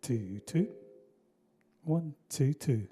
2, 2. 1, 2, 2.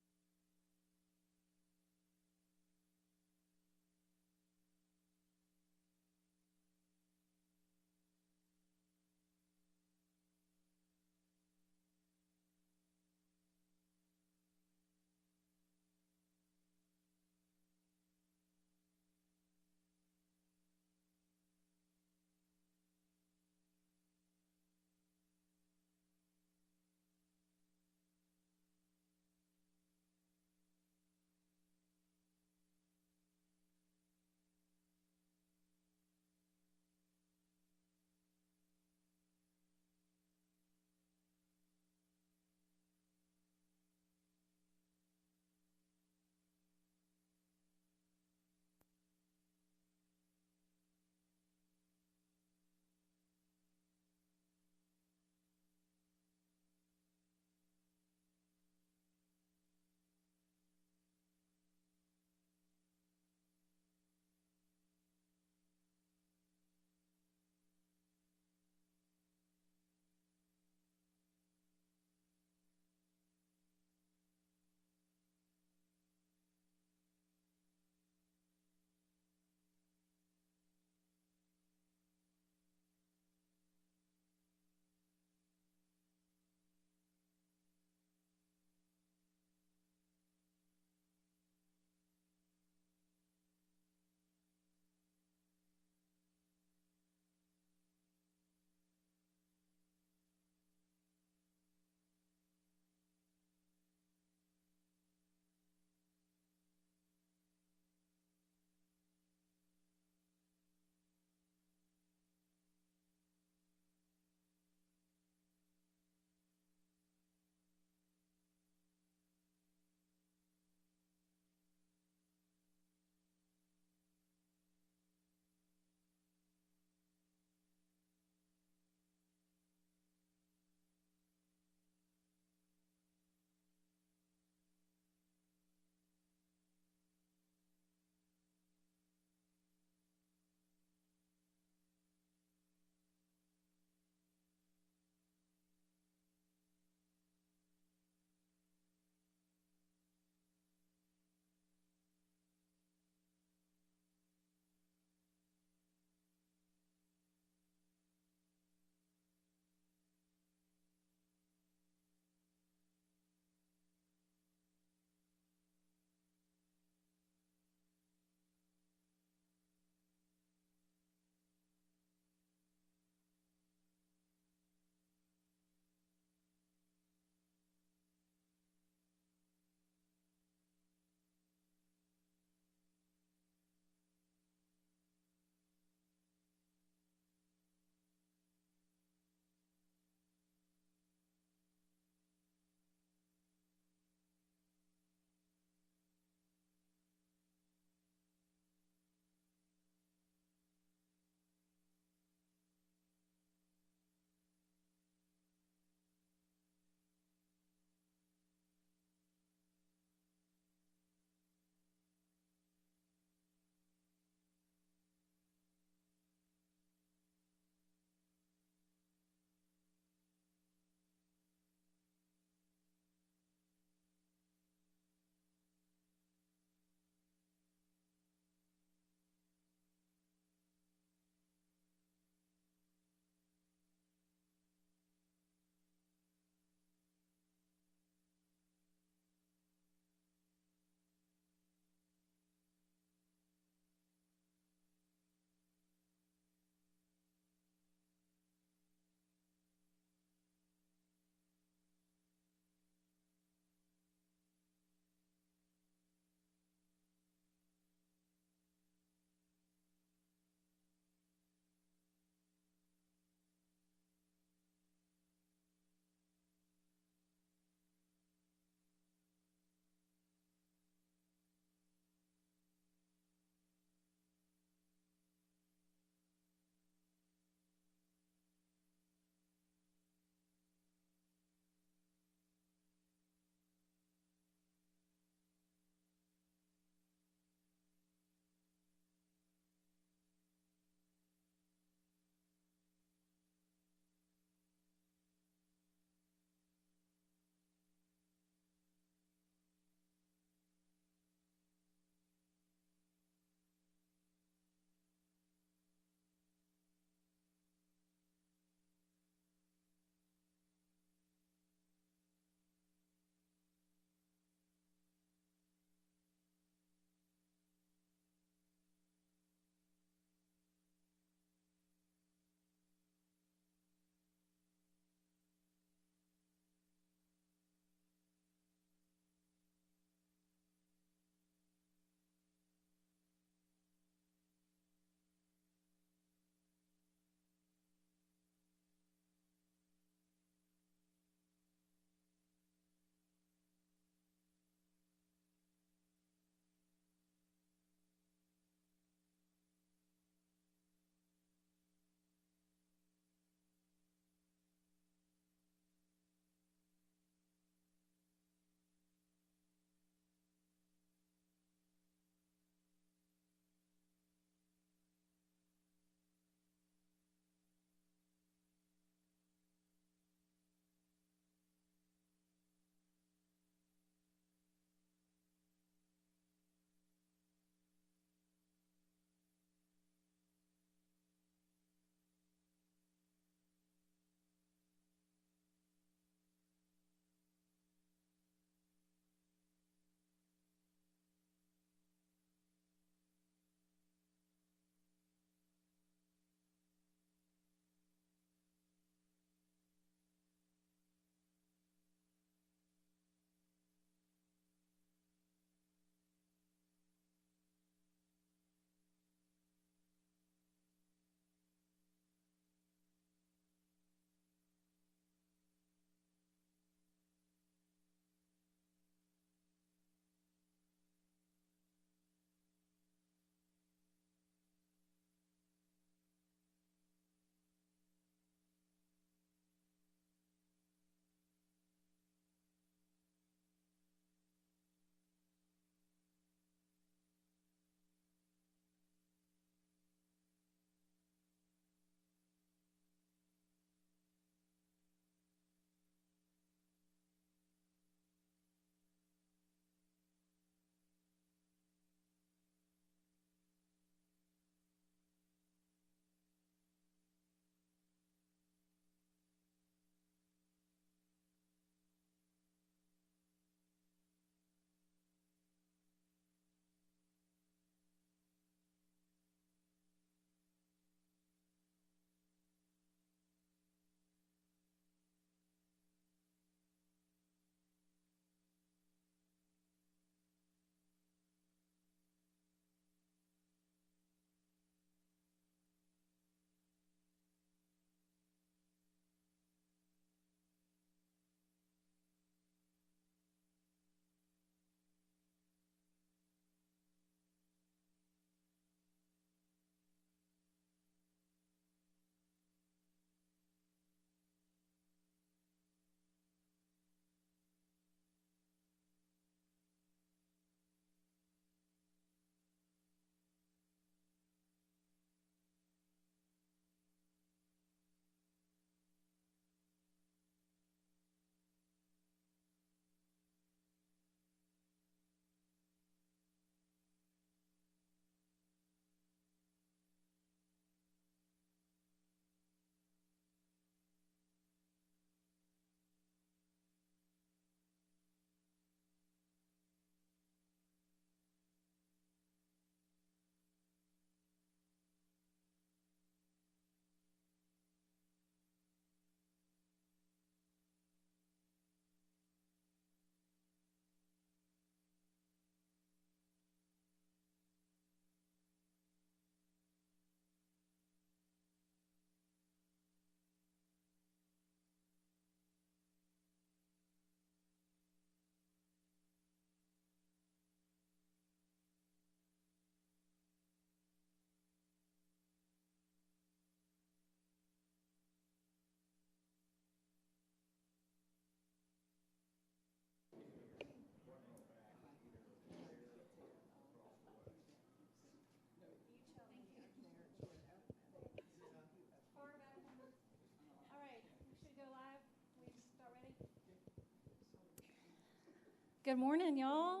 Good morning, y'all.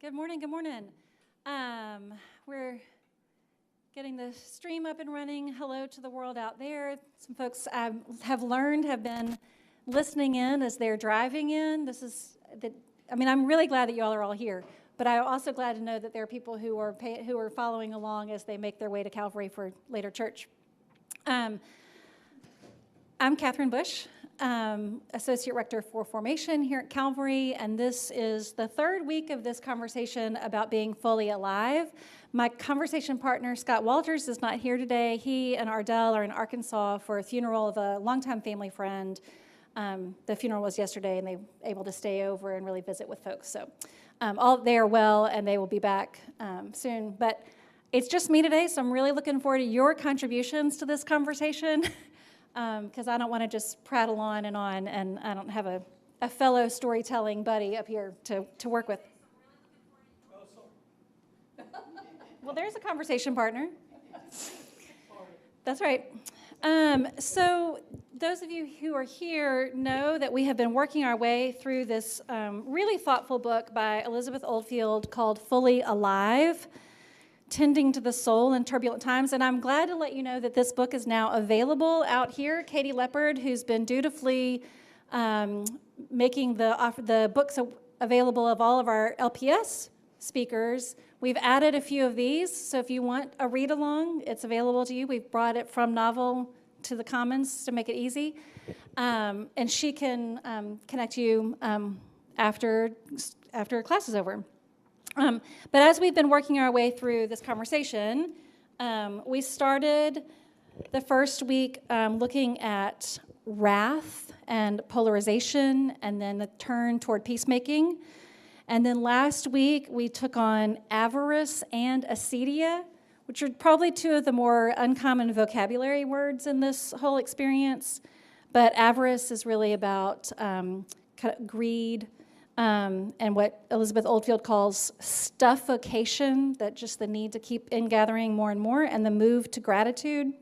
Good morning, good morning. We're getting the stream up and running. Hello to the world out there. Some folks have been listening in as they're driving in. I'm really glad that y'all are all here, but I'm also glad to know that there are people who are following along as they make their way to Calvary for later church. I'm Catherine Bush, Associate Rector for Formation here at Calvary, and this is the third week of this conversation about being fully alive. My conversation partner, Scott Walters, is not here today. He and Ardell are in Arkansas for a funeral of a longtime family friend. The funeral was yesterday, and they were able to stay over and really visit with folks. So they are well, and they will be back soon. But it's just me today, so I'm really looking forward to your contributions to this conversation. Because I don't want to just prattle on, and I don't have a fellow storytelling buddy up here to work with. Well, there's a conversation partner. That's right. So those of you who are here know that we have been working our way through this really thoughtful book by Elizabeth Oldfield called Fully Alive, Tending to the Soul in Turbulent Times, and I'm glad to let you know that this book is now available out here. Katie Leopard, who's been dutifully making the books available of all of our LPS speakers, we've added a few of these, so if you want a read-along, it's available to you. We've brought it from novel to the Commons to make it easy, and she can connect you after class is over. But as we've been working our way through this conversation, we started the first week looking at wrath and polarization, and then the turn toward peacemaking. And then last week, we took on avarice and acedia, which are probably two of the more uncommon vocabulary words in this whole experience. But avarice is really about kind of greed, and what Elizabeth Oldfield calls stuffocation, that just the need to keep ingathering more and more, and the move to gratitude.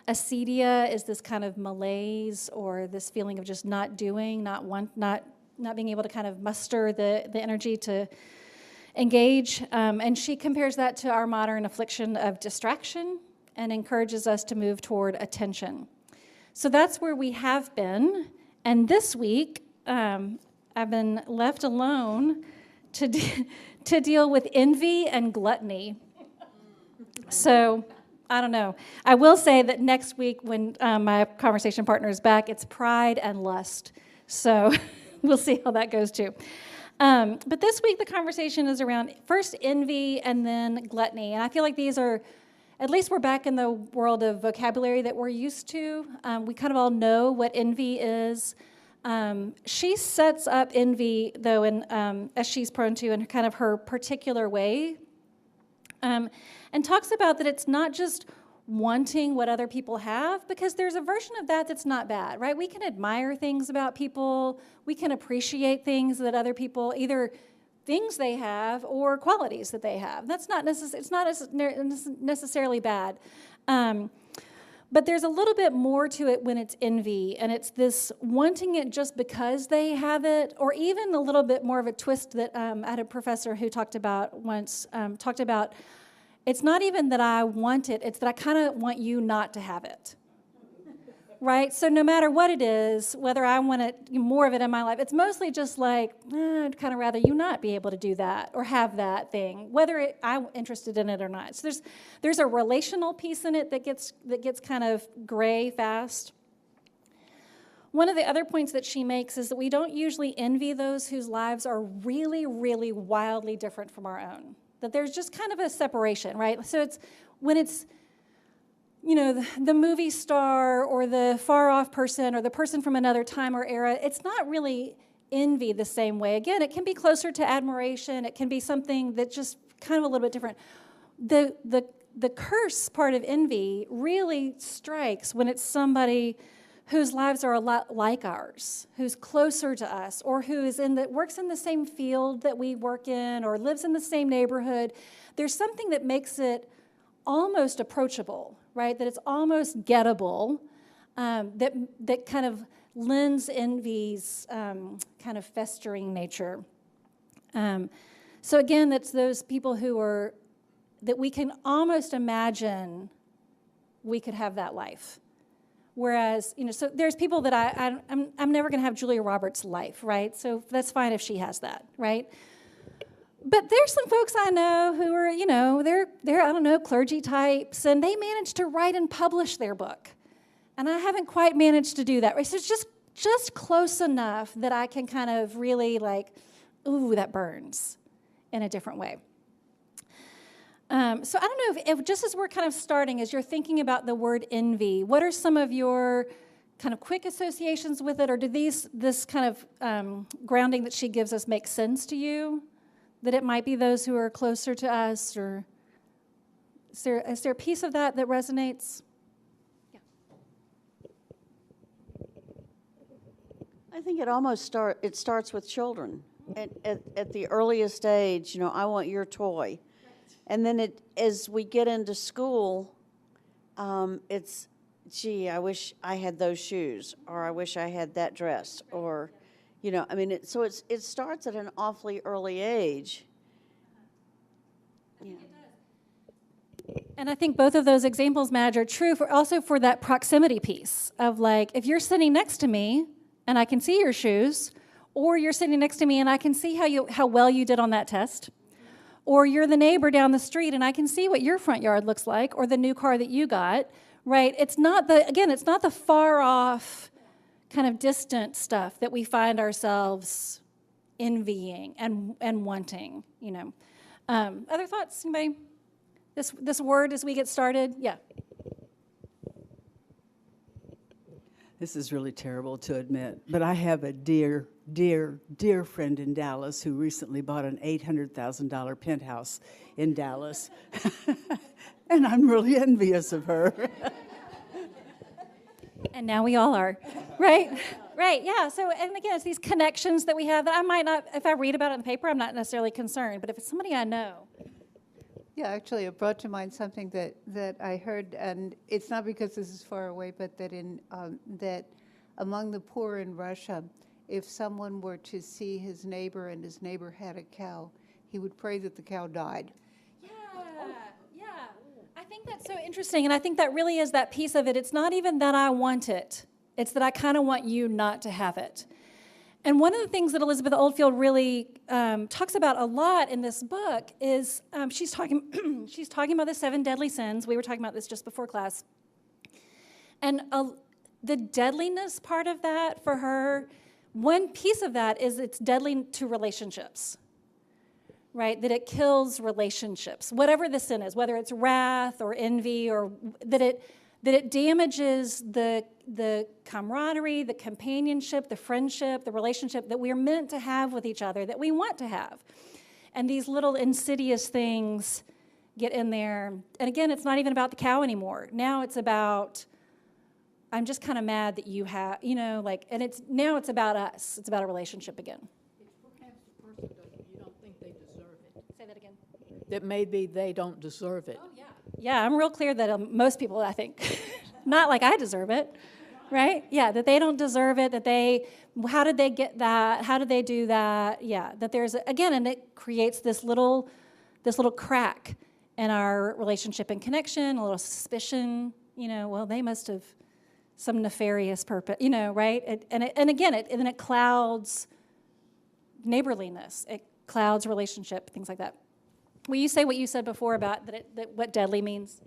Acedia is this kind of malaise, or this feeling of just not doing, not being able to kind of muster the energy to engage. And she compares that to our modern affliction of distraction and encourages us to move toward attention. So that's where we have been. And this week, I've been left alone to deal with envy and gluttony. So, I don't know. I will say that next week when my conversation partner is back, it's pride and lust. So, we'll see how that goes too. But this week the conversation is around first envy and then gluttony. And I feel like these are, at least we're back in the world of vocabulary that we're used to. We kind of all know what envy is. She sets up envy, though, as she's prone to in kind of her particular way, and talks about that it's not just wanting what other people have, because there's a version of that that's not bad, right? We can admire things about people. We can appreciate things that other people, either things they have or qualities that they have. That's not necessarily bad. But there's a little bit more to it when it's envy, and it's this wanting it just because they have it, or even a little bit more of a twist that I had a professor who talked about it's not even that I want it, it's that I kind of want you not to have it, right? So no matter what it is, whether I want more of it in my life, it's mostly just like, I'd kind of rather you not be able to do that or have that thing, whether I'm interested in it or not. So there's a relational piece in it that gets kind of gray fast. One of the other points that she makes is that we don't usually envy those whose lives are really, really wildly different from our own. That there's just kind of a separation, right? So it's when it's, the movie star or the far-off person or the person from another time or era, it's not really envy the same way. Again, it can be closer to admiration. It can be something that just kind of a little bit different. The curse part of envy really strikes when it's somebody whose lives are a lot like ours, who's closer to us, or who works in the same field that we work in, or lives in the same neighborhood. There's something that makes it almost approachable, right? That it's almost gettable, that kind of lends envy's kind of festering nature. So again, that's those people that we can almost imagine we could have that life. Whereas, so there's people that I'm never going to have Julia Roberts' life, right? So that's fine if she has that, right? But there's some folks I know who are, they're I don't know, clergy types, and they managed to write and publish their book. And I haven't quite managed to do that, right? So it's just close enough that I can kind of really ooh, that burns in a different way. So I don't know if just as we're kind of starting, as you're thinking about the word envy, what are some of your kind of quick associations with it, or do this kind of grounding that she gives us make sense to you? That it might be those who are closer to us, or is there a piece of that resonates? Yeah. I think it almost starts with children. At the earliest age, I want your toy. And then as we get into school, it's, gee, I wish I had those shoes, or I wish I had that dress, or, so it starts at an awfully early age. Yeah. And I think both of those examples, Madge, are true also for that proximity piece of if you're sitting next to me and I can see your shoes, or you're sitting next to me and I can see how well you did on that test. Or you're the neighbor down the street and I can see what your front yard looks like, or the new car that you got, right? It's not the far off kind of distant stuff that we find ourselves envying and wanting, Other thoughts, anybody? This word as we get started? Yeah. This is really terrible to admit, but I have a dear, dear, dear friend in Dallas who recently bought an $800,000 penthouse in Dallas. And I'm really envious of her. And now we all are, right? Right, yeah. So, and again, it's these connections that we have that I might not, if I read about it in the paper, I'm not necessarily concerned. But if it's somebody I know. Yeah, actually, it brought to mind something that I heard, and it's not because this is far away, but that that among the poor in Russia, if someone were to see his neighbor and his neighbor had a cow, he would pray that the cow died. Yeah. I think that's so interesting, and I think that really is that piece of it. It's not even that I want it. It's that I kind of want you not to have it. And one of the things that Elizabeth Oldfield really talks about a lot in this book is she's talking about the 7 deadly sins. We were talking about this just before class. And the deadliness part of that for her, one piece of that is it's deadly to relationships, right? That it kills relationships, whatever the sin is, whether it's wrath or envy, or that it damages the camaraderie, the companionship, the friendship, the relationship that we're meant to have with each other, that we want to have. And these little insidious things get in there. And again, it's not even about the cow anymore. Now it's about, I'm just kind of mad that you have, and now it's about us. It's about a relationship again. It's perhaps the person you don't think they deserve it. Say that again. That maybe they don't deserve it. Oh, yeah. Yeah, I'm real clear that most people, I think, not like I deserve it, right? Yeah, that they don't deserve it, how did they get that? How did they do that? Yeah, that there's, again, and it creates this little crack in our relationship and connection, a little suspicion, well, they must have some nefarious purpose, right? And again, it clouds neighborliness. It clouds relationship, things like that. Will you say what you said before about that what deadly means?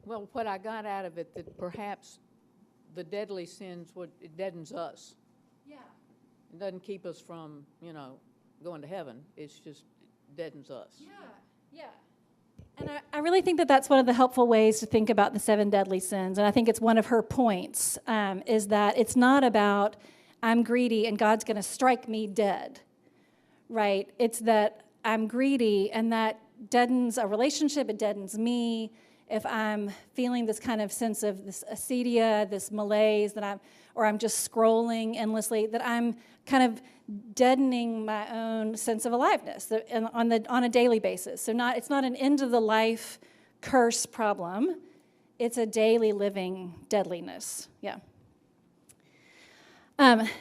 Well, what I got out of it, that perhaps the deadly sins, it deadens us. Yeah. It doesn't keep us from, going to heaven. It's just deadens us. Yeah. And I really think that that's one of the helpful ways to think about the 7 deadly sins. And I think it's one of her points, is that it's not about I'm greedy and God's going to strike me dead, right? It's that I'm greedy and that deadens a relationship, it deadens me. If I'm feeling this kind of sense of this acedia, this malaise, or I'm just scrolling endlessly, that I'm kind of deadening my own sense of aliveness on a daily basis. So it's not an end of the life curse problem. It's a daily living deadliness. Yeah.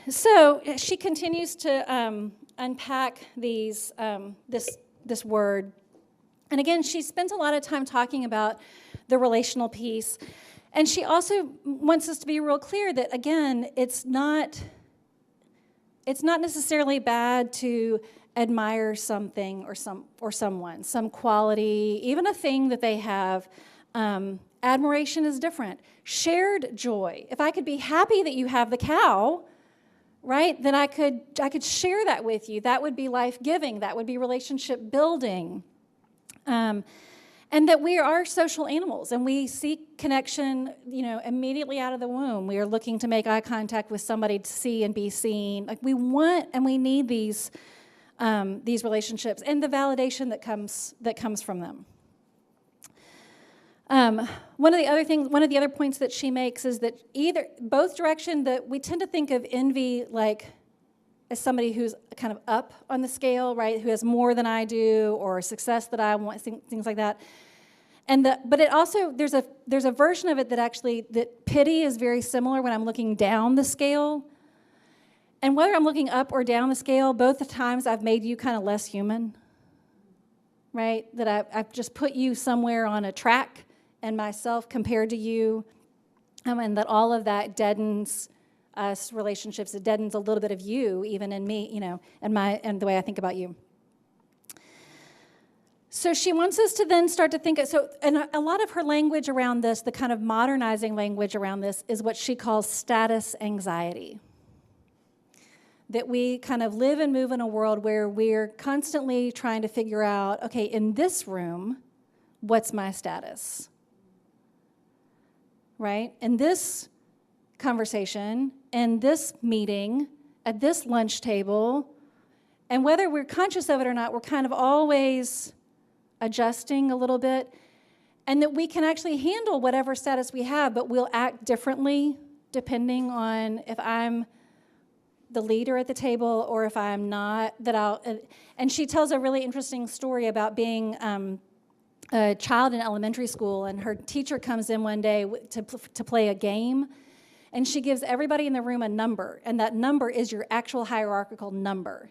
So she continues to unpack this word. And again, she spends a lot of time talking about the relational piece. And she also wants us to be real clear that, again, it's not necessarily bad to admire something or someone, some quality, even a thing that they have. Admiration is different. Shared joy. If I could be happy that you have the cow, right, then I could share that with you. That would be life-giving. That would be relationship building. And that we are social animals, and we seek connection, immediately out of the womb. We are looking to make eye contact with somebody to see and be seen. Like, we want and we need these relationships and the validation that comes from them. One of the other points that she makes is that both direction, that we tend to think of envy like as somebody who's kind of up on the scale, right? Who has more than I do, or success that I want, things like that. But it also, there's a version of it that pity is very similar when I'm looking down the scale. And whether I'm looking up or down the scale, both the times I've made you kind of less human, right? That I've just put you somewhere on a track and myself compared to you, and that all of that deadens us relationships. It deadens a little bit of you, even in me, and the way I think about you. So she wants us to then start to think, and a lot of her language around this, the kind of modernizing language around this, is what she calls status anxiety. That we kind of live and move in a world where we're constantly trying to figure out, okay, in this room, what's my status? Right? In this conversation, in this meeting, at this lunch table, and whether we're conscious of it or not, we're kind of always adjusting a little bit, and that we can actually handle whatever status we have, but we'll act differently depending on if I'm the leader at the table or if I'm not. And she tells a really interesting story about being a child in elementary school, and her teacher comes in one day to play a game, and she gives everybody in the room a number, and that number is your actual hierarchical number.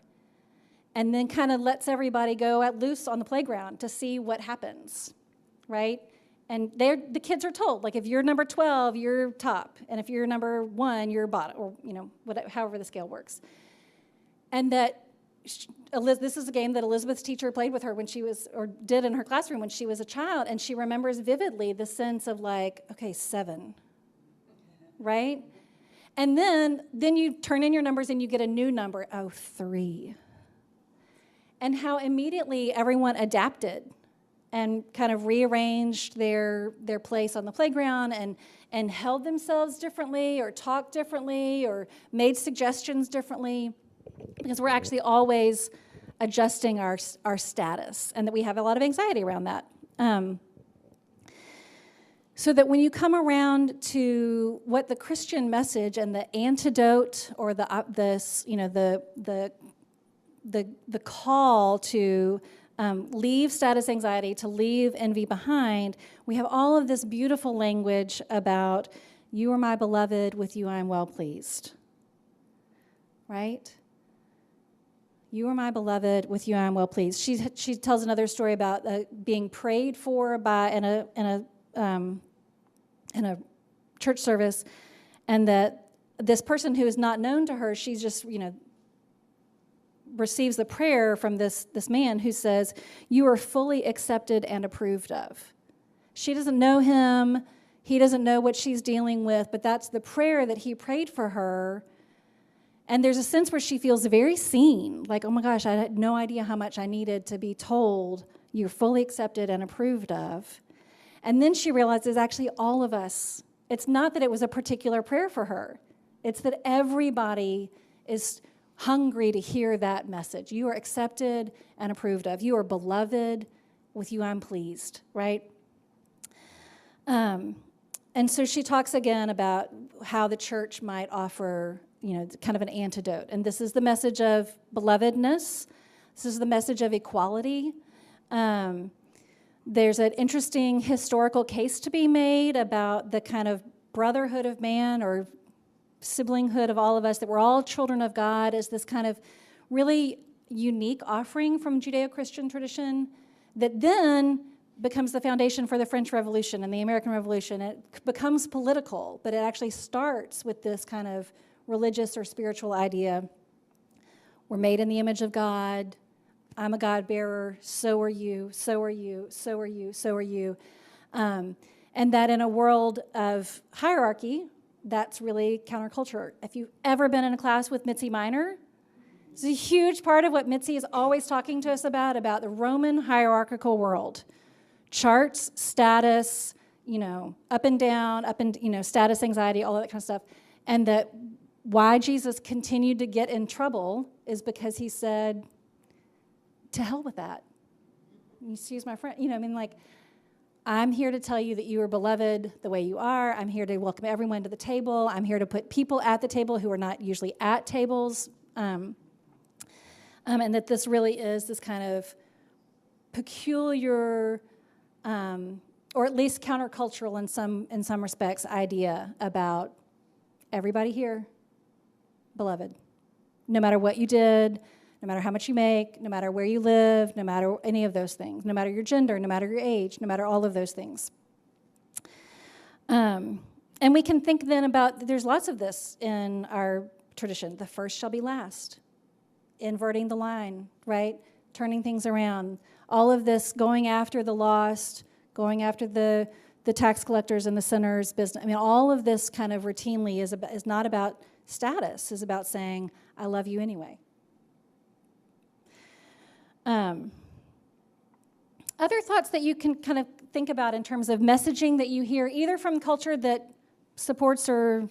And then kind of lets everybody go at loose on the playground to see what happens, right? And the kids are told, like, if you're number 12, you're top, and if you're number 1, you're bottom, or however the scale works. And that this is a game that Elizabeth's teacher played with her did in her classroom when she was a child, and she remembers vividly the sense of, like, okay, 7, right? And then you turn in your numbers and you get a new number, 3. And how immediately everyone adapted and kind of rearranged their place on the playground and held themselves differently or talked differently or made suggestions differently, because we're actually always adjusting our status, and that we have a lot of anxiety around that. So that when you come around to what the Christian message and the antidote, or the call to leave status anxiety, to leave envy behind, we have all of this beautiful language about, you are my beloved, with you I am well pleased. Right? You are my beloved, with you I am well pleased. She tells another story about being prayed for in a church service, and that this person who is not known to her, she's just, receives the prayer from this man who says, you are fully accepted and approved of. She doesn't know him. He doesn't know what she's dealing with, but that's the prayer that he prayed for her. And there's a sense where she feels very seen, like, oh my gosh, I had no idea how much I needed to be told you're fully accepted and approved of. And then she realizes actually all of us, it's not that it was a particular prayer for her. It's that everybody is hungry to hear that message. You are accepted and approved of. You are beloved. With you I'm pleased, right? And so she talks again about how the church might offer, kind of an antidote. And this is the message of belovedness. This is the message of equality. There's an interesting historical case to be made about the kind of brotherhood of man, or siblinghood of all of us, that we're all children of God, is this kind of really unique offering from Judeo-Christian tradition that then becomes the foundation for the French Revolution and the American Revolution. It becomes political, but it actually starts with this kind of religious or spiritual idea. We're made in the image of God. I'm a God bearer. So are you. So are you. So are you. So are you. And that in a world of hierarchy, that's really counterculture. If you've ever been in a class with Mitzi Minor, it's a huge part of what Mitzi is always talking to us about the Roman hierarchical world. Charts, status, up and down, status anxiety, all that kind of stuff. And that why Jesus continued to get in trouble is because he said, to hell with that. Excuse my friend. I'm here to tell you that you are beloved the way you are. I'm here to welcome everyone to the table. I'm here to put people at the table who are not usually at tables. And that this really is this kind of peculiar, or at least countercultural in some respects, idea about everybody here, beloved. No matter what you did, no matter how much you make, no matter where you live, no matter any of those things, no matter your gender, no matter your age, no matter all of those things. And we can think then about, there's lots of this in our tradition. The first shall be last. Inverting the line, right? Turning things around. All of this going after the lost, going after the tax collectors and the sinners business. All of this kind of routinely is not about status, is about saying, I love you anyway. Other thoughts that you can kind of think about in terms of messaging that you hear either from culture that supports or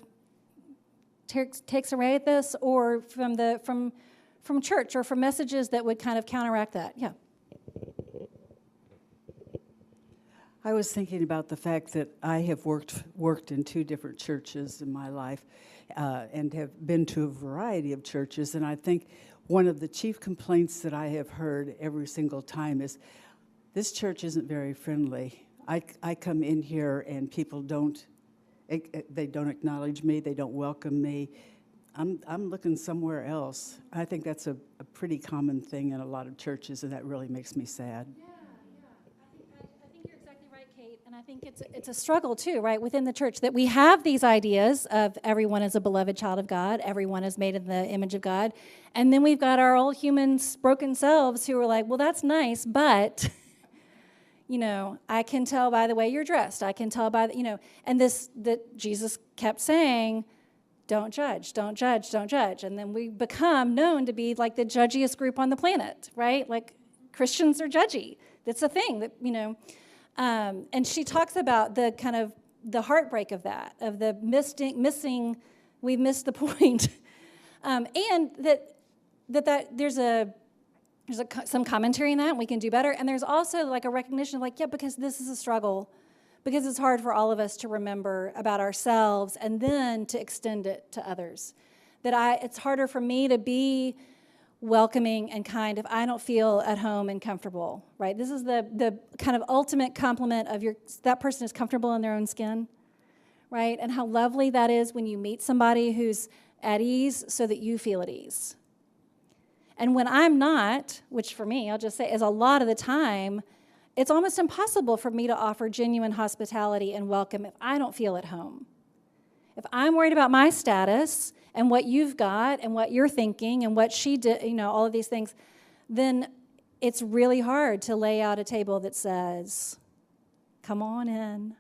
takes away at this, or from church, or from messages that would kind of counteract that. Yeah. I was thinking about the fact that I have worked in 2 different churches in my life, and have been to a variety of churches, and I think one of the chief complaints that I have heard every single time is, this church isn't very friendly. I come in here and people don't acknowledge me, they don't welcome me. I'm looking somewhere else. I think that's a pretty common thing in a lot of churches, and that really makes me sad. I think you're exactly right, Kate, and I think it's a struggle too, right, within the church, that we have these ideas of everyone is a beloved child of God, everyone is made in the image of God, and then we've got our old human broken selves who are like, well, that's nice, but I can tell by the way you're dressed, I can tell by and this that Jesus kept saying, don't judge, don't judge, don't judge. And then we become known to be like the judgiest group on the planet, right? Like Christians are judgy. That's a thing that, and she talks about the kind of the heartbreak of that, of the missing, we missed the point. And that there's some commentary in that, and we can do better. And there's also like a recognition of because this is a struggle, because it's hard for all of us to remember about ourselves and then to extend it to others. It's harder for me to be welcoming and kind if I don't feel at home and comfortable, right? This is the kind of ultimate compliment of that person is comfortable in their own skin, right? And how lovely that is when you meet somebody who's at ease so that you feel at ease. And when I'm not, which for me, I'll just say, is a lot of the time, it's almost impossible for me to offer genuine hospitality and welcome if I don't feel at home. If I'm worried about my status and what you've got and what you're thinking and what she did, all of these things, then it's really hard to lay out a table that says, come on in,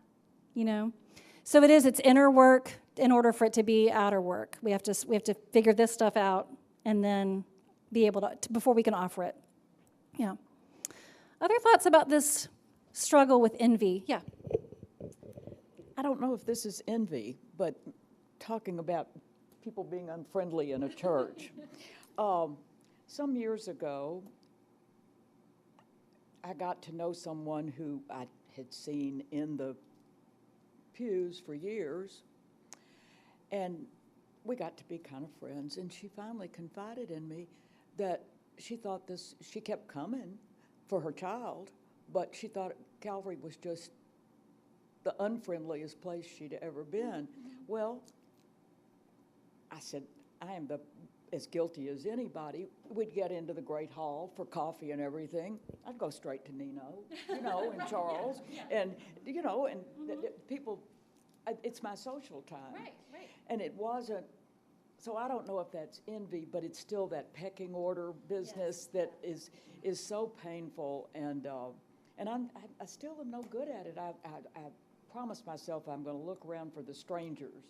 So it's inner work in order for it to be outer work. We have to figure this stuff out and then be able to before we can offer it. Yeah. Other thoughts about this struggle with envy? Yeah. I don't know if this is envy, but talking about people being unfriendly in a church. Some years ago, I got to know someone who I had seen in the pews for years, and we got to be kind of friends, and she finally confided in me that she kept coming for her child, but she thought Calvary was just the unfriendliest place she'd ever been. Well, I said, I am as guilty as anybody. We'd get into the Great Hall for coffee and everything. I'd go straight to Nino, and Charles, and, people, it's my social time. Right. And it wasn't, so I don't know if that's envy, but it's still that pecking order business that is so painful, and I still am no good at it. I promised myself I'm going to look around for the strangers,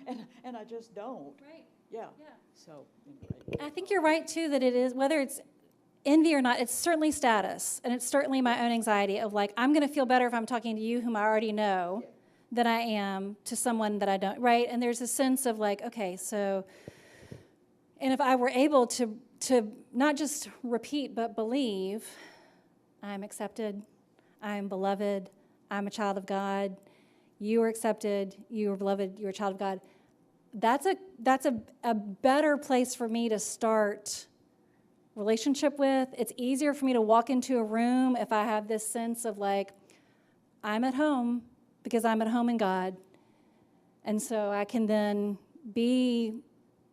and I just don't. Right. Yeah. So anyway. I think you're right, too, that it is, whether it's envy or not, it's certainly status, and it's certainly my own anxiety of like, I'm going to feel better if I'm talking to you whom I already know than I am to someone that I don't, right? And there's a sense of like, okay, so, and if I were able to not just repeat but believe, I'm accepted, I'm beloved, I'm a child of God, you are accepted, you are beloved, you're a child of God, that's a better place for me to start relationship with. It's easier for me to walk into a room if I have this sense of like, I'm at home because I'm at home in God. And so I can then be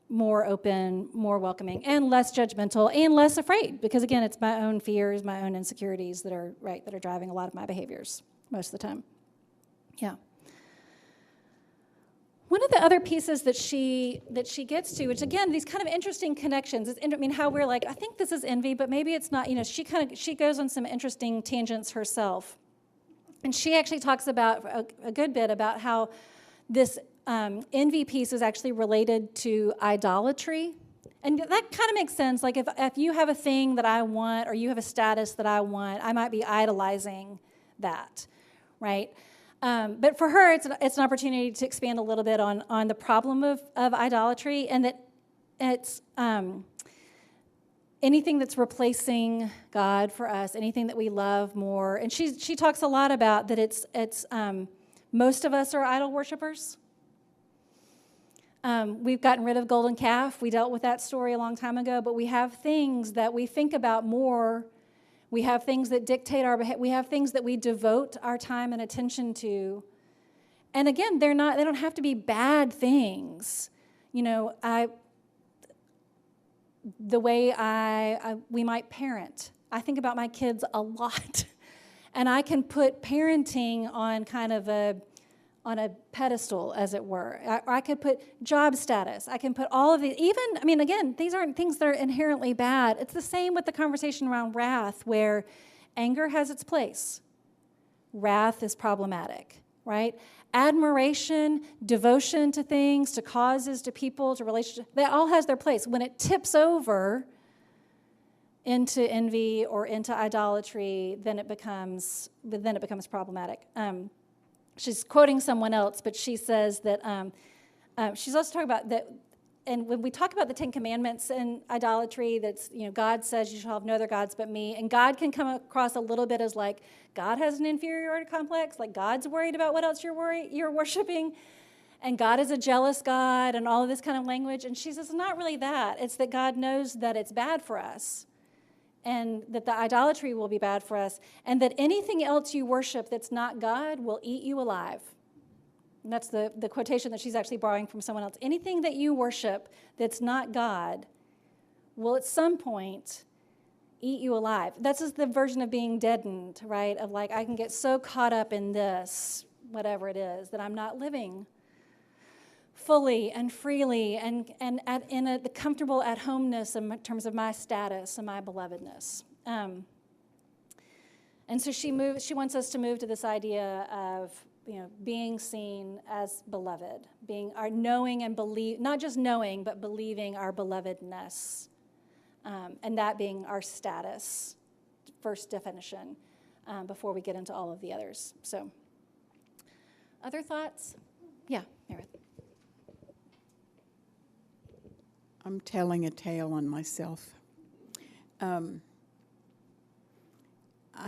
more open, more welcoming, and less judgmental, and less afraid, because again, it's my own fears, my own insecurities that are driving a lot of my behaviors most of the time. Yeah. One of the other pieces that she gets to, which again, these kind of interesting connections, how we're like, I think this is envy, but maybe it's not. She goes on some interesting tangents herself, and she actually talks about a good bit about how this envy piece is actually related to idolatry, and that kind of makes sense. Like if you have a thing that I want, or you have a status that I want, I might be idolizing that, right? But for her, it's an opportunity to expand a little bit on the problem of idolatry, and that it's anything that's replacing God for us, anything that we love more. And she talks a lot about that it's most of us are idol worshipers. We've gotten rid of golden calf. We dealt with that story a long time ago, but we have things that we think about more. We have things that dictate our behavior. We have things that we devote our time and attention to. And again, they don't have to be bad things. The way we might parent. I think about my kids a lot. And I can put parenting on kind of on a pedestal, as it were. I could put job status. I can put all of these, again, these aren't things that are inherently bad. It's the same with the conversation around wrath, where anger has its place. Wrath is problematic, right? Admiration, devotion to things, to causes, to people, to relationships, that all has their place. When it tips over into envy or into idolatry, then it becomes problematic. She's quoting someone else, but she says that she's also talking about that, and when we talk about the Ten Commandments and idolatry, that's, God says you shall have no other gods but me, and God can come across a little bit as like, God has an inferiority complex, like God's worried about what else you're worshiping, and God is a jealous God, and all of this kind of language, and she says it's not really that. It's that God knows that it's bad for us, and that the idolatry will be bad for us, and that anything else you worship that's not God will eat you alive. And that's the quotation that she's actually borrowing from someone else. Anything that you worship that's not God will at some point eat you alive. That's just the version of being deadened, right? Of like, I can get so caught up in this, whatever it is, that I'm not living fully and freely and the comfortable at-homeness in terms of my status and my belovedness. And so she wants us to move to this idea of being seen as beloved, being our knowing and believe, not just knowing, but believing our belovedness, and that being our status, first definition, before we get into all of the others. So, other thoughts? Yeah, Meredith. I'm telling a tale on myself. I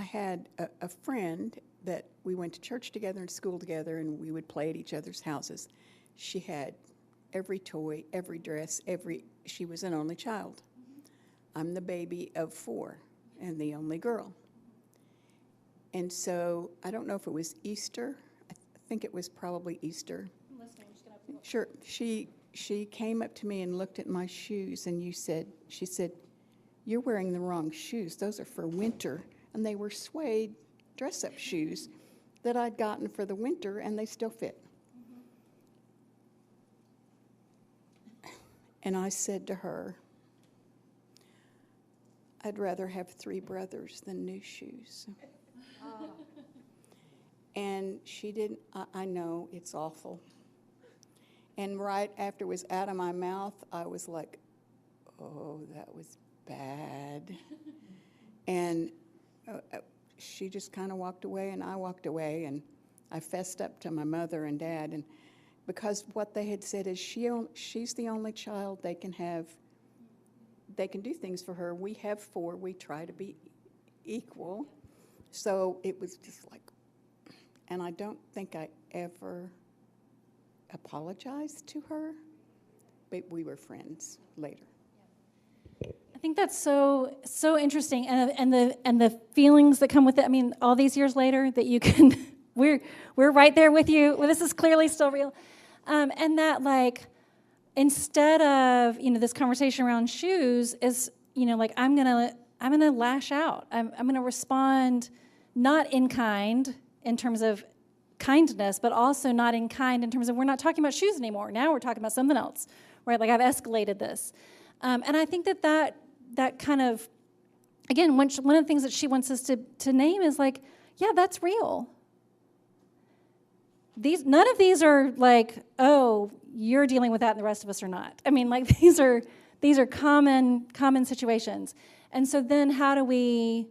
had a friend that we went to church together and school together, and we would play at each other's houses. She had every toy, every dress, she was an only child. I'm the baby of 4 and the only girl. And so I don't know if it was Easter. I think it was probably Easter. I'm listening. I'm just gonna Sure. She she came up to me and looked at my shoes, and she said, "You're wearing the wrong shoes. Those are for winter." And they were suede dress-up shoes that I'd gotten for the winter, and they still fit. And I said to her, "I'd rather have 3 brothers than new shoes." And she didn't, I know, it's awful. And right after it was out of my mouth, I was like, oh, that was bad. And she just kind of walked away, and I walked away, and I fessed up to my mother and dad. And because what they had said is she's the only child they can have. They can do things for her. We have 4. We try to be equal. So it was just like, and I don't think I ever apologized to her, but we were friends later. I think that's so interesting, and the feelings that come with it. I mean, all these years later, that you can, we're right there with you. Well, this is clearly still real, and that like instead of this conversation around shoes is like I'm gonna lash out. I'm gonna respond not in kind in terms of kindness, but also not in kind in terms of we're not talking about shoes anymore. Now we're talking about something else, right? Like I've escalated this. And I think that kind of, again, one of the things that she wants us to name is like, yeah, that's real. None of these are like, oh, you're dealing with that and the rest of us are not. I mean, like these are common situations. And so then how do we,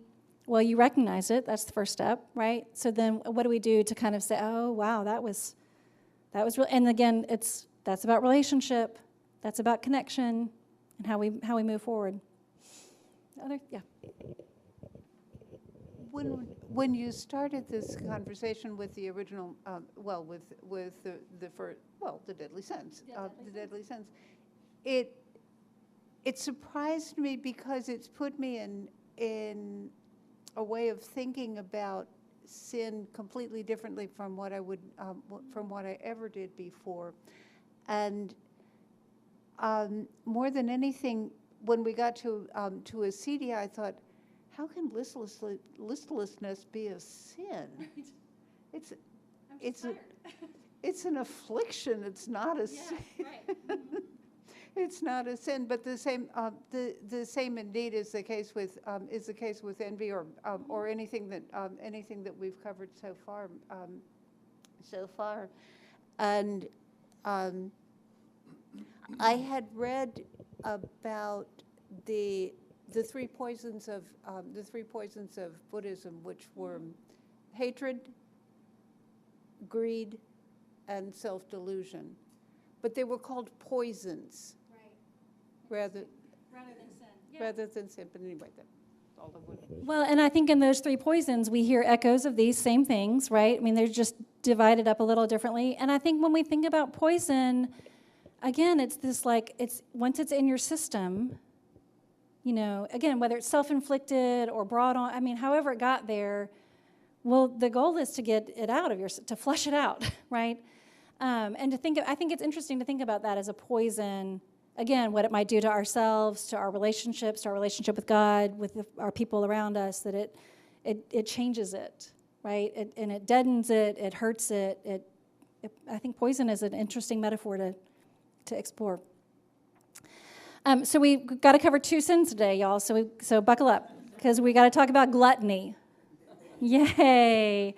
well, you recognize it, that's the first step, right? So then what do we do to kind of say, oh, wow, that was real. And again, that's about relationship, that's about connection, and how we move forward. Yeah. When you started this conversation with the original, with the first, the deadly sins, it surprised me because it's put me in a way of thinking about sin completely differently from what I ever did before, and more than anything, when we got to acedia, I thought, how can listlessness be a sin? Right. It's an affliction. It's not a sin. Right. It's not a sin, but the same indeed is the case with envy or anything that we've covered so far, and I had read about the 3 poisons of Buddhism, which were hatred, greed, and self-delusion, but they were called poisons, right? Rather than sin. Yeah. Rather than sin. But anyway, that's all of what. Well, and I think in those 3 poisons, we hear echoes of these same things, right? I mean, they're just divided up a little differently. And I think when we think about poison, again, it's this like, once it's in your system, again, whether it's self-inflicted or brought on, I mean, however it got there, well, the goal is to get it out of to flush it out, right? And I think it's interesting to think about that as a poison, again, what it might do to ourselves, to our relationships, to our relationship with God, with our people around us, that it changes it, right? And it deadens it, it hurts it. I think poison is an interesting metaphor to explore. So we've got to cover 2 sins today, y'all. So buckle up, because we got to talk about gluttony. Yay!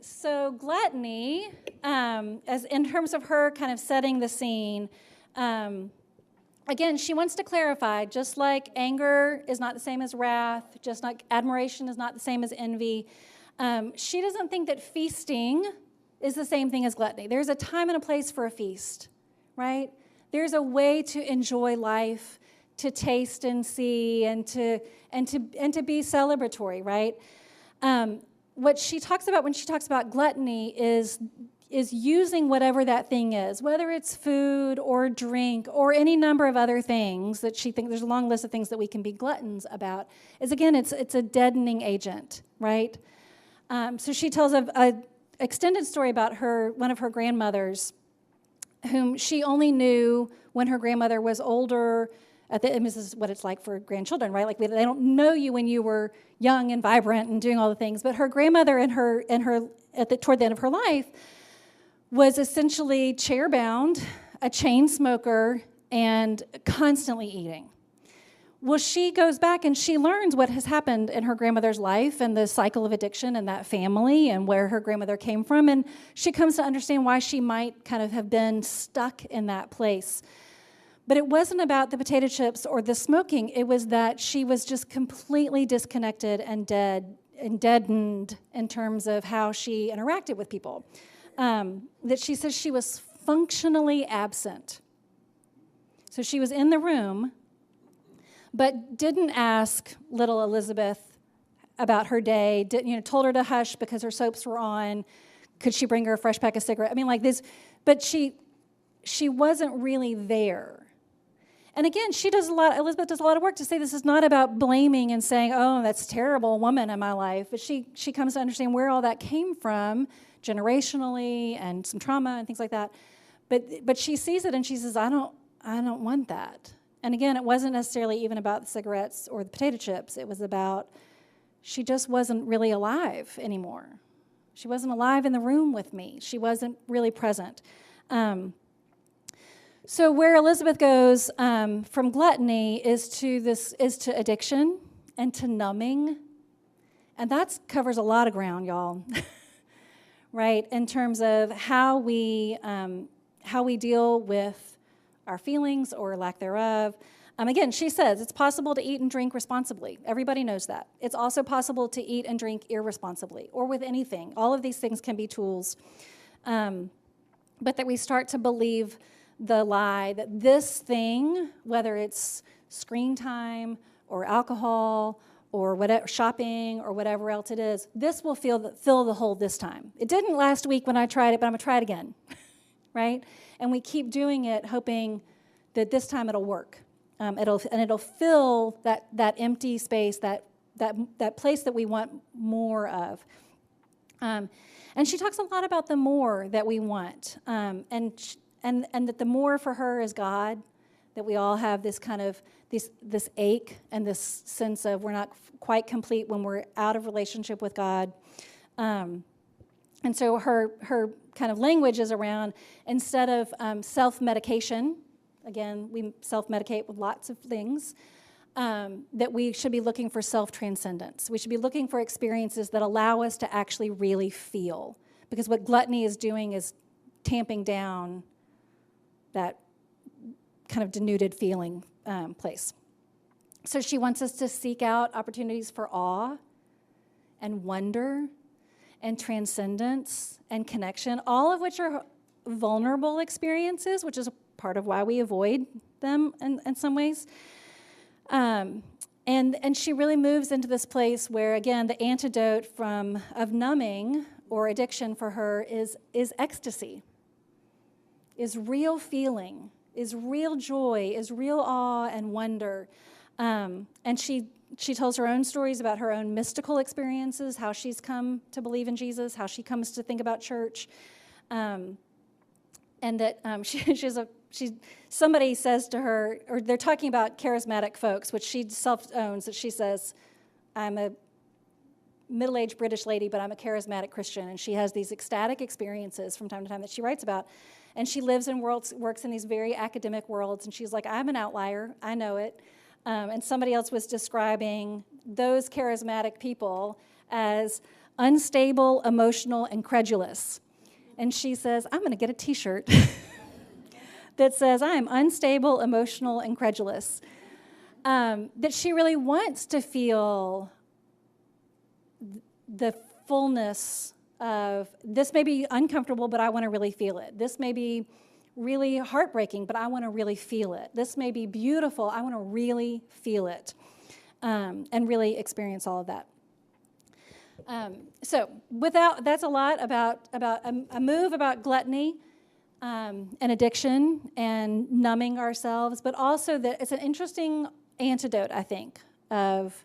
So gluttony, as in terms of her kind of setting the scene, again, she wants to clarify, just like anger is not the same as wrath, just like admiration is not the same as envy, she doesn't think that feasting is the same thing as gluttony. There's a time and a place for a feast, right? There's a way to enjoy life, to taste and see, and to be celebratory, right? What she talks about when she talks about gluttony is using whatever that thing is, whether it's food or drink or any number of other things that she thinks, there's a long list of things that we can be gluttons about, is again, it's a deadening agent, right? So she tells a extended story about one of her grandmothers whom she only knew when her grandmother was older. And this is what it's like for grandchildren, right? Like they don't know you when you were young and vibrant and doing all the things. But her grandmother, toward the end of her life, was essentially chair-bound, a chain smoker, and constantly eating. Well, she goes back and she learns what has happened in her grandmother's life and the cycle of addiction in that family and where her grandmother came from. And she comes to understand why she might kind of have been stuck in that place. But it wasn't about the potato chips or the smoking. It was that she was just completely disconnected and deadened in terms of how she interacted with people. That she says she was functionally absent. So she was in the room, but didn't ask little Elizabeth about her day, told her to hush because her soaps were on. Could she bring her a fresh pack of cigarettes? I mean, like this, but she wasn't really there. And again, Elizabeth does a lot of work to say this is not about blaming and saying, oh, that's a terrible woman in my life. But she comes to understand where all that came from generationally and some trauma and things like that. But she sees it and she says, I don't want that. And again, it wasn't necessarily even about the cigarettes or the potato chips. It was about she just wasn't really alive anymore. She wasn't alive in the room with me. She wasn't really present. So where Elizabeth goes from gluttony is to addiction and to numbing, and that covers a lot of ground, y'all. Right? In terms of how we deal with our feelings or lack thereof. Again, she says it's possible to eat and drink responsibly. Everybody knows that. It's also possible to eat and drink irresponsibly or with anything. All of these things can be tools. But that we start to believe the lie that this thing, whether it's screen time or alcohol or whatever, shopping or whatever else it is, this will fill the hole this time. It didn't last week when I tried it, but I'm going to try it again, right? And we keep doing it, hoping that this time it'll work. It'll fill that empty space, that place that we want more of. And she talks a lot about the more that we want, and that the more for her is God. That we all have this kind of this ache and this sense of we're not quite complete when we're out of relationship with God. And so her kind of language is around, instead of self-medication, again, we self-medicate with lots of things, that we should be looking for self-transcendence. We should be looking for experiences that allow us to actually really feel. Because what gluttony is doing is tamping down that kind of denuded feeling place. So she wants us to seek out opportunities for awe and wonder and transcendence and connection, all of which are vulnerable experiences, which is a part of why we avoid them in some ways. And she really moves into this place where, again, the antidote of numbing or addiction for her is ecstasy, is real feeling, is real joy, is real awe and wonder. And she tells her own stories about her own mystical experiences, how she's come to believe in Jesus, how she comes to think about church, and that somebody says to her, or they're talking about charismatic folks, which she self-owns, that she says, I'm a middle-aged British lady, but I'm a charismatic Christian, and she has these ecstatic experiences from time to time that she writes about, and she lives in works in these very academic worlds, and she's like, I'm an outlier, I know it. And somebody else was describing those charismatic people as unstable, emotional, and credulous. And she says, I'm going to get a T-shirt that says, I am unstable, emotional, and credulous. That she really wants to feel the fullness of, this may be uncomfortable, but I want to really feel it. This may be really heartbreaking, but I want to really feel it. This may be beautiful. I want to really feel it and really experience all of that. So that's a lot about a move about gluttony and addiction and numbing ourselves, but also that it's an interesting antidote, I think, of,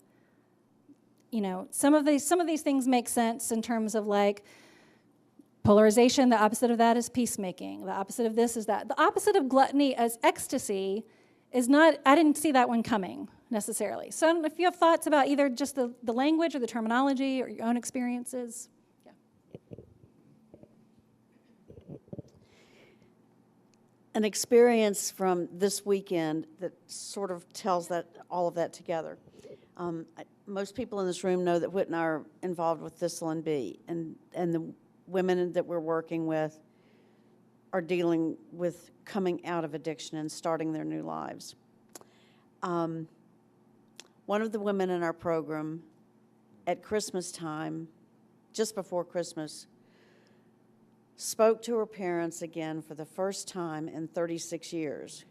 some of these things make sense in terms of like, Polarization, the opposite of that is peacemaking. The opposite of this is that. The opposite of gluttony as ecstasy is not, I didn't see that one coming necessarily. So I don't know if you have thoughts about either just the language or the terminology or your own experiences. Yeah. An experience from this weekend that sort of tells that all of that together. Most people in this room know that Whit and I are involved with Thistle and Bee, and the women that we're working with are dealing with coming out of addiction and starting their new lives. One of the women in our program at Christmas time, just before Christmas, spoke to her parents again for the first time in 36 years.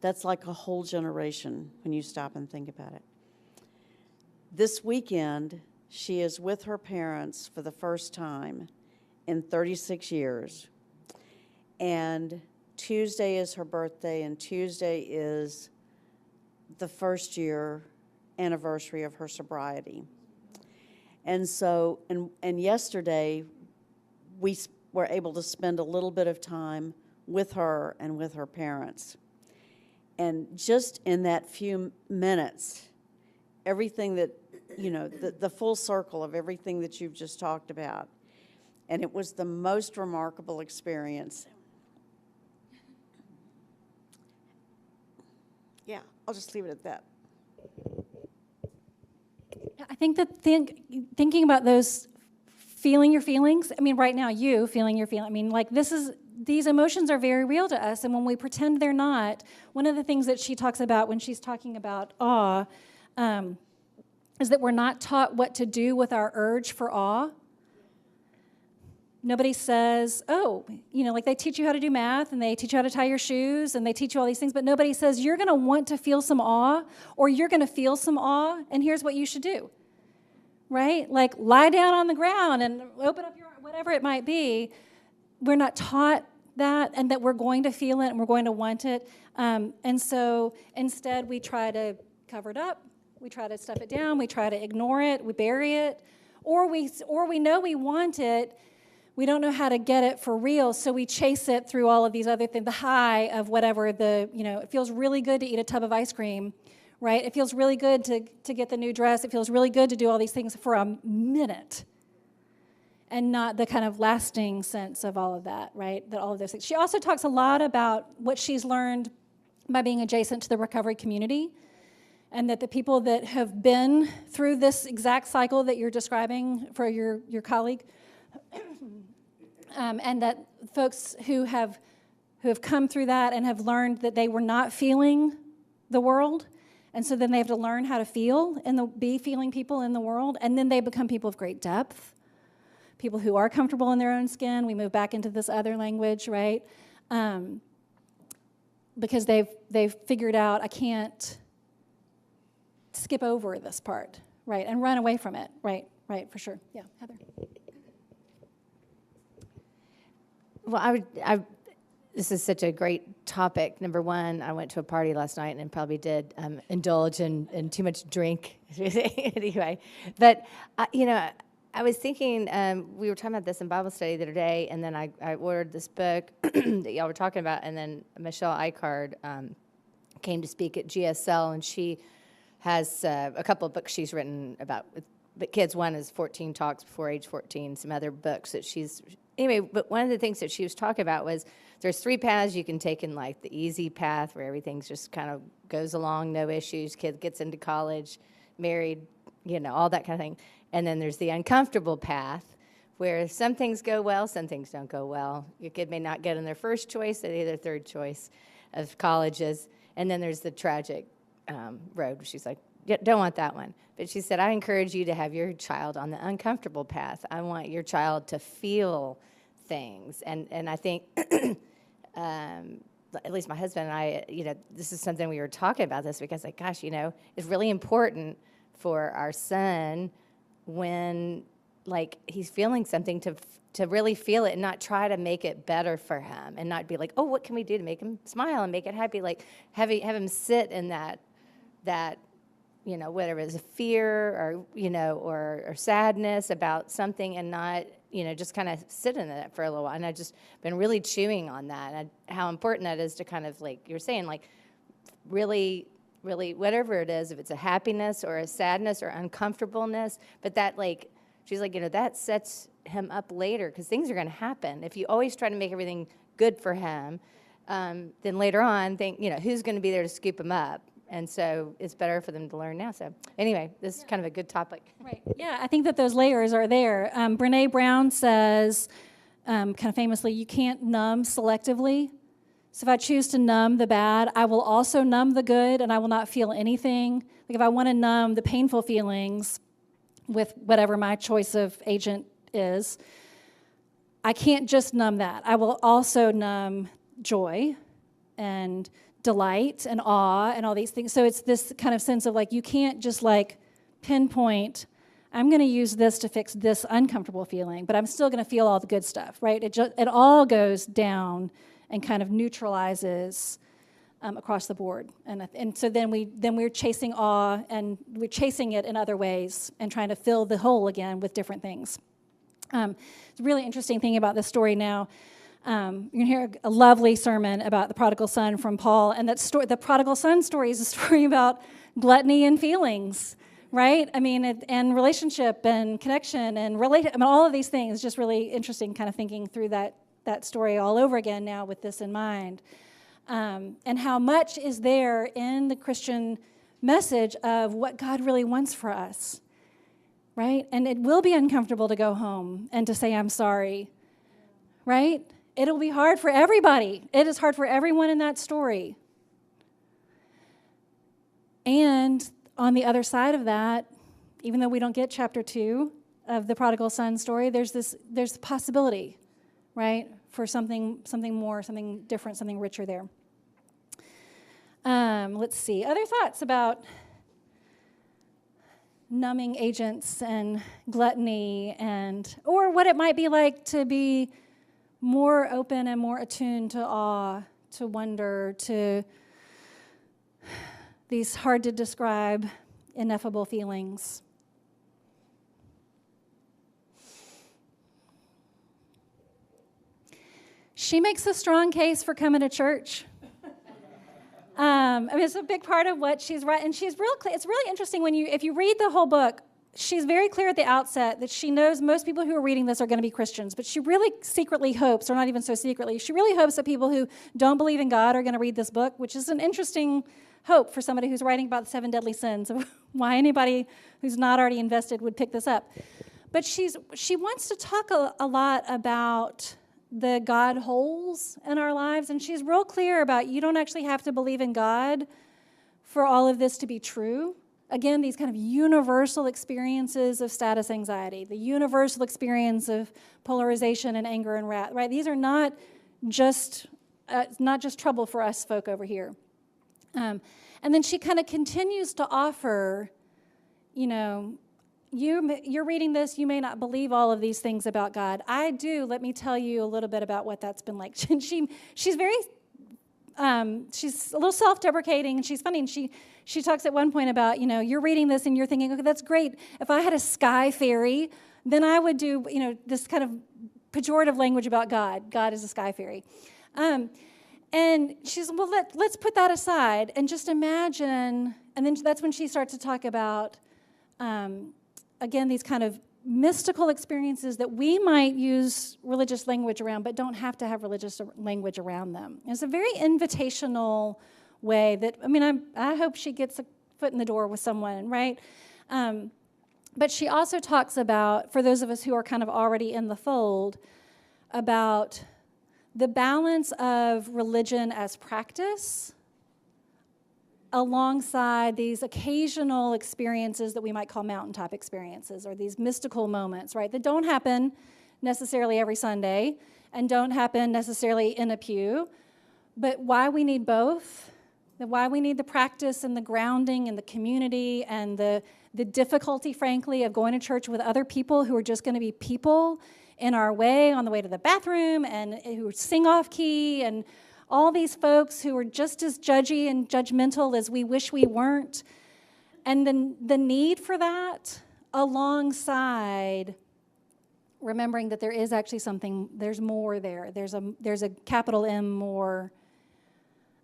That's like a whole generation when you stop and think about it. This weekend, she is with her parents for the first time in 36 years. And Tuesday is her birthday, and Tuesday is the first year anniversary of her sobriety. And so, and yesterday, we were able to spend a little bit of time with her and with her parents. And just in that few minutes, everything that, you know, the full circle of everything that you've just talked about. And it was the most remarkable experience. Yeah, I'll just leave it at that. I think that thinking about those, feeling your feelings, I mean, right now, you feeling your feeling, I mean, like, these emotions are very real to us, and when we pretend they're not, one of the things that she talks about when she's talking about awe is that we're not taught what to do with our urge for awe. Nobody says, oh, you know, like they teach you how to do math and they teach you how to tie your shoes and they teach you all these things, but nobody says you're going to want to feel some awe or you're going to feel some awe, and here's what you should do, right? Like lie down on the ground and open up your, whatever it might be. We're not taught that, and that we're going to feel it and we're going to want it. And so instead we try to cover it up. We try to stuff it down. We try to ignore it. We bury it. Or we know we want it. We don't know how to get it for real, so we chase it through all of these other things, the high of whatever it feels really good to eat a tub of ice cream, right? It feels really good to get the new dress. It feels really good to do all these things for a minute, and not the kind of lasting sense of all of that, right? That all of those things. She also talks a lot about what she's learned by being adjacent to the recovery community, and that the people that have been through this exact cycle that you're describing for your colleague, and that folks who have come through that and have learned that they were not feeling the world, and so then they have to learn how to feel and be feeling people in the world, and then they become people of great depth, people who are comfortable in their own skin. We move back into this other language, right? Because they've figured out, I can't skip over this part, right, and run away from it, right, for sure. Yeah, Heather. Well, this is such a great topic. Number one, I went to a party last night and probably did indulge in too much drink anyway. But, I was thinking, we were talking about this in Bible study the other day, and then I ordered this book that y'all were talking about, and then Michelle Icard came to speak at GSL, and she has a couple of books she's written about but kids. One is 14 Talks Before Age 14, some other books that she's... Anyway, but one of the things that she was talking about was there's 3 paths you can take in life. The easy path, where everything's just kind of goes along, no issues, kid gets into college, married, all that kind of thing. And then there's the uncomfortable path, where some things go well, some things don't go well. Your kid may not get in their first choice, they their third choice of colleges. And then there's the tragic road. She's like, don't want that one. But she said, I encourage you to have your child on the uncomfortable path. I want your child to feel things. And I think, at least my husband and I, this is something we were talking about this week. I was like, gosh, it's really important for our son when, he's feeling something to really feel it and not try to make it better for him and not be like, oh, what can we do to make him smile and make it happy? Like, have him sit in that whatever it is, a fear or, or sadness about something, and not just kind of sit in it for a little while. And I've just been really chewing on that, and how important that is to kind of, like you're saying, like really, really, whatever it is, if it's a happiness or a sadness or uncomfortableness, but that, like, she's like, that sets him up later, because things are going to happen. If you always try to make everything good for him, then later on, who's going to be there to scoop him up? And so it's better for them to learn now. So anyway, this is kind of a good topic. Right. Yeah, I think that those layers are there. Brene Brown says, kind of famously, you can't numb selectively. So if I choose to numb the bad, I will also numb the good, and I will not feel anything. Like if I want to numb the painful feelings with whatever my choice of agent is, I can't just numb that. I will also numb joy and delight and awe and all these things. So it's this kind of sense of like, you can't just like pinpoint, I'm going to use this to fix this uncomfortable feeling, but I'm still going to feel all the good stuff, right? It all goes down and kind of neutralizes across the board. And so then we're chasing awe, and we're chasing it in other ways and trying to fill the hole again with different things. It's a really interesting thing about this story now. You can hear a lovely sermon about the prodigal son from Paul, and the prodigal son story is a story about gluttony and feelings, right? I mean, and relationship and connection and all of these things. Just really interesting, kind of thinking through that story all over again now with this in mind, and how much is there in the Christian message of what God really wants for us, right? And it will be uncomfortable to go home and to say I'm sorry, right? It'll be hard for everybody. It is hard for everyone in that story. And on the other side of that, even though we don't get chapter 2 of the prodigal son story, there's possibility, right, for something more, something different, something richer there. Let's see. Other thoughts about numbing agents and gluttony, or what it might be like to be more open and more attuned to awe, to wonder, to these hard to describe, ineffable feelings. She makes a strong case for coming to church. It's a big part of what she's writing. And she's real clear. It's really interesting if you read the whole book. She's very clear at the outset that she knows most people who are reading this are going to be Christians, but she really secretly hopes, or not even so secretly, she really hopes that people who don't believe in God are going to read this book, which is an interesting hope for somebody who's writing about the 7 deadly sins, of why anybody who's not already invested would pick this up. But she wants to talk a lot about the God holes in our lives, and she's real clear about you don't actually have to believe in God for all of this to be true. Again, these kind of universal experiences of status anxiety, the universal experience of polarization and anger and wrath, right? These are not just trouble for us folk over here. And then she kind of continues to offer, you're reading this, you may not believe all of these things about God. I do. Let me tell you a little bit about what that's been like. She's very... she's a little self-deprecating, and she's funny, and she talks at one point about, you're reading this and you're thinking, okay, that's great. If I had a sky fairy, then I would do, this kind of pejorative language about God. God is a sky fairy. And she's, well, let's put that aside and just imagine, and then that's when she starts to talk about, again, these kind of mystical experiences that we might use religious language around, but don't have to have religious language around them. It's a very invitational way that, I hope she gets a foot in the door with someone, right? But she also talks about, for those of us who are kind of already in the fold, about the balance of religion as practice alongside these occasional experiences that we might call mountaintop experiences, or these mystical moments, right, that don't happen necessarily every Sunday and don't happen necessarily in a pew, but why we need both, why we need the practice and the grounding and the community and the difficulty, frankly, of going to church with other people who are just going to be people in our way on the way to the bathroom and who sing off key, and all these folks who are just as judgy and judgmental as we wish we weren't. And then the need for that alongside remembering that there is actually something, there's more there. There's a capital M more,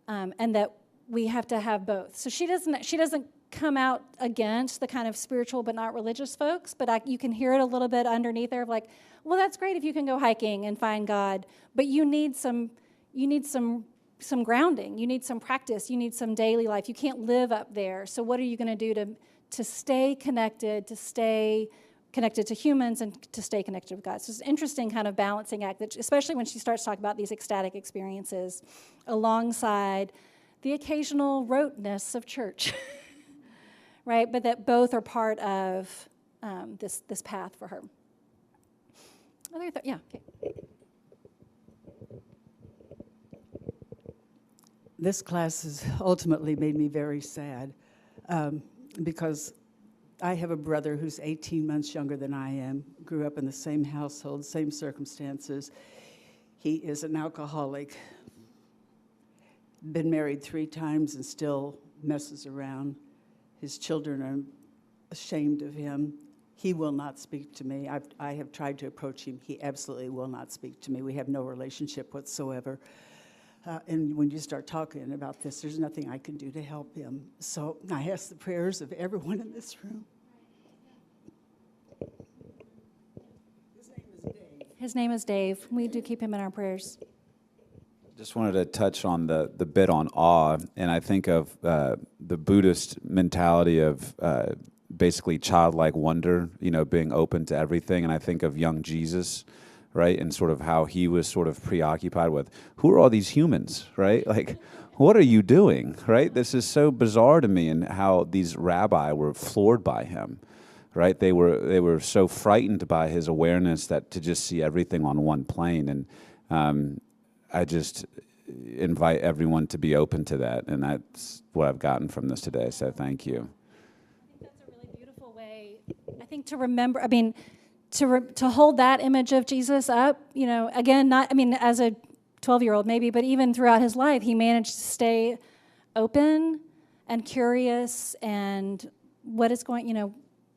and that we have to have both. So she doesn't come out against the kind of spiritual but not religious folks, but you can hear it a little bit underneath there of like, well, that's great if you can go hiking and find God, but you need some grounding. You need some practice. You need some daily life. You can't live up there. So what are you going to do to stay connected, to humans, and to stay connected with God? So it's an interesting kind of balancing act, that, especially when she starts talking about these ecstatic experiences alongside the occasional roteness of church, right? But that both are part of this path for her. Yeah, okay. This class has ultimately made me very sad because I have a brother who's 18 months younger than I am, grew up in the same household, same circumstances. He is an alcoholic, been married 3 times and still messes around. His children are ashamed of him. He will not speak to me. I have tried to approach him. He absolutely will not speak to me. We have no relationship whatsoever. And when you start talking about this, there's nothing I can do to help him. So I ask the prayers of everyone in this room. His name is Dave. We do keep him in our prayers. Just wanted to touch on the bit on awe, and I think of the Buddhist mentality of basically childlike wonder, being open to everything, and I think of young Jesus, right, and sort of how he was sort of preoccupied with, who are all these humans, right? Like, what are you doing, right? This is so bizarre to me, and how these rabbi were floored by him, right? They were so frightened by his awareness that to just see everything on one plane, and I just invite everyone to be open to that, and that's what I've gotten from this today, so thank you. I think that's a really beautiful way, I think, to remember, to hold that image of Jesus up, again, as a 12-year-old maybe, but even throughout his life, he managed to stay open and curious and what is going,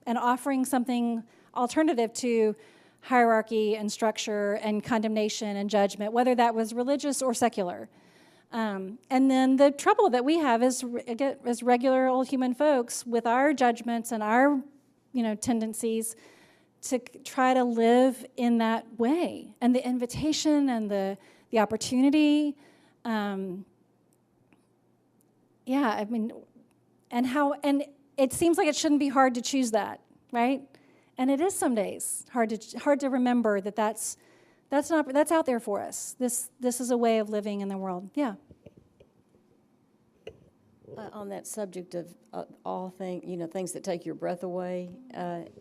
and offering something alternative to hierarchy and structure and condemnation and judgment, whether that was religious or secular. And then the trouble that we have is, again, as regular old human folks, with our judgments and our, tendencies to try to live in that way. And the invitation and the opportunity, and it seems like it shouldn't be hard to choose that, right? And it is some days hard to remember that's out there for us. This is a way of living in the world. Yeah. On that subject of all things that take your breath away,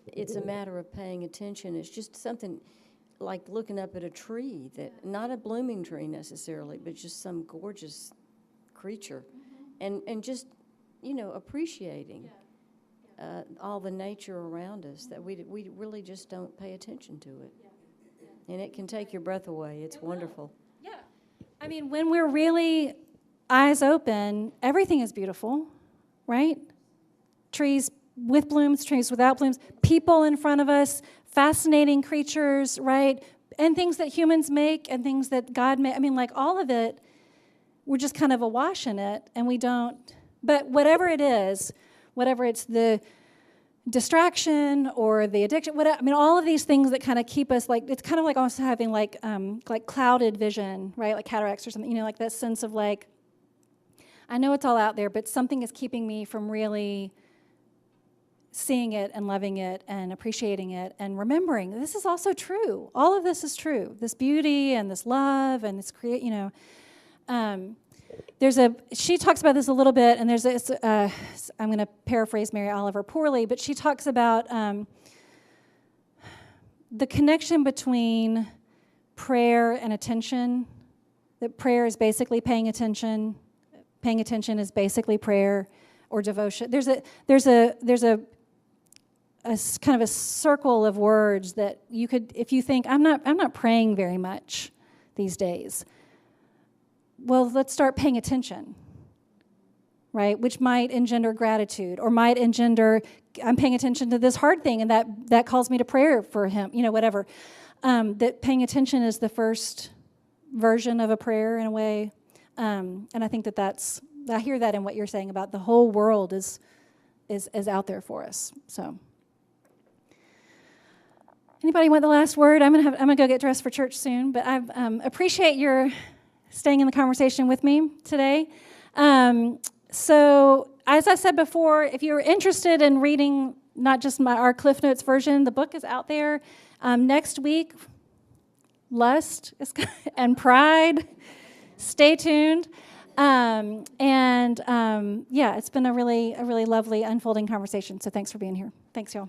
it's a matter of paying attention. It's just something like looking up at a tree, that not a blooming tree necessarily, but just some gorgeous creature, and just appreciating all the nature around us, that we really just don't pay attention to it, and it can take your breath away. It's wonderful. Yeah, when we're really eyes open, everything is beautiful, right? Trees with blooms, trees without blooms, people in front of us, fascinating creatures, right? And things that humans make and things that God made. All of it, we're just kind of awash in it, and we don't. But whatever it is, whatever it's the distraction or the addiction, all of these things that kind of keep us, it's kind of like almost having like clouded vision, right? Like cataracts or something, like that sense of like, I know it's all out there, but something is keeping me from really seeing it and loving it and appreciating it and remembering this is also true. All of this is true. This beauty and this love and this she talks about this a little bit, and I'm going to paraphrase Mary Oliver poorly, but she talks about the connection between prayer and attention, that prayer is basically paying attention. Paying attention is basically prayer or devotion. There's a kind of a circle of words that you could, if you think I'm not praying very much these days. Well, let's start paying attention, right? Which might engender gratitude, or might engender I'm paying attention to this hard thing, and that calls me to prayer for him, whatever. that paying attention is the first version of a prayer in a way. And I think I hear that in what you're saying about the whole world is out there for us. So, anybody want the last word? I'm gonna go get dressed for church soon, but I appreciate your staying in the conversation with me today. So, as I said before, if you're interested in reading not just our Cliff Notes version, the book is out there. Next week, lust and pride. Stay tuned. Yeah, it's been a really lovely unfolding conversation. So thanks for being here. Thanks, y'all.